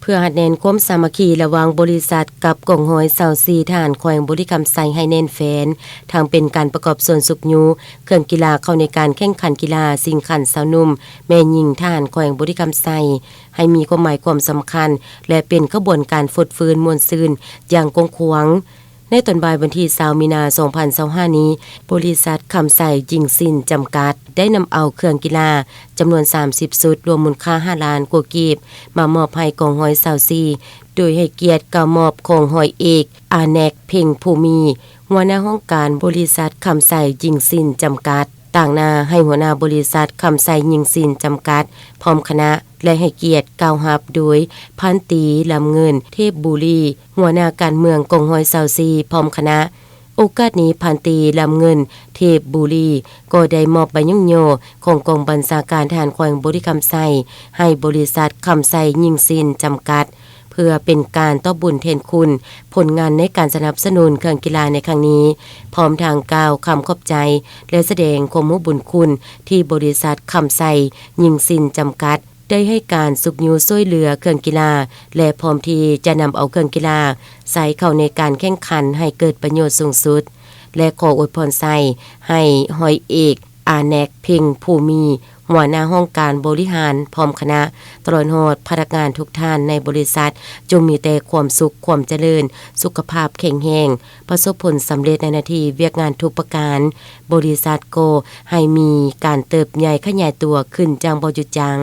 เพื่อหัดแน่นความสามัคคีระหว่างบริษัทกับกองห้อย24ทหารแขวงบุรีคำไซให้แน่นแฟนทางเป็นการประกอบส่วนสุขยูเครื่องกีฬาเข้าในการแข่งขันกีฬาสิงขันสาวนุ่มแม่หญิงทหารแขวงบุรีคำไซให้มีความหมายความสำคัญและเป็นขบวนการฟดฟื้นมวลซืนอย่างกว้างขวางในตอนบ่ายวันที่20มีนาคม2025นี้บริษัทคำไซยิงซินจำกัดได้นำเอาเครื่องกีฬาจำนวน30ชุดรวมมูลค่า5ล้านกว่ากีบมามอบให้กองร้อย24โดยให้เกียรติกามอบของร้อยเอกอาแนกเพ่งภูมิหัวหน้าห้องการบริษัทคำไซยิงซินจำกัดต่างหน้าให้หัวหน้าบริษัทคำไซยิงซินจำกัดพร้อมคณะและให้เกียรติกล่าวรับโดยพันตรีลำเงินเทพบุรีหัวหน้าการเมืองกองร้อย24พร้อมคณะโอกาสนี้พันตรีลำเงินเทพบุรีก็ได้มอบใบยุ่งโยของกองบัญชาการทหารแขวงบุรีคำไซให้บริษัทคำไซยิงซินจำกัดเพื่อเป็นการตอบบุญแทนคุณผลงานในการสนับสนุนเครื่องกีฬาในครั้งนี้พร้อมทางกล่าวคำขอบใจและแสดงความมุบุญคุณที่บริษัทคำไซยิงซินจำกัดได้ให้การสุขยูช่วยเหลือเครื่องกีฬาและพร้อมที่จะนำเอาเครื่องกีฬาใส่เข้าในการแข่งขันให้เกิดประโยชน์สูงสุดและขออวยพรใส่ให้ร้อยเอกอาแนกเพ่งภูมิหัวหน้าห้องการบริหารพร้อมคณะตลอดโหดพนักงานทุกท่านในบริษัทจงมีแต่ความสุขความเจริญสุขภาพแข็งแรงประสบผลสำเร็จในหน้าที่เวียกงานทุกประการบริษัทโกให้มีการเติบใหญ่ขยายตัวขึ้นจังบ่หยุดยั้ง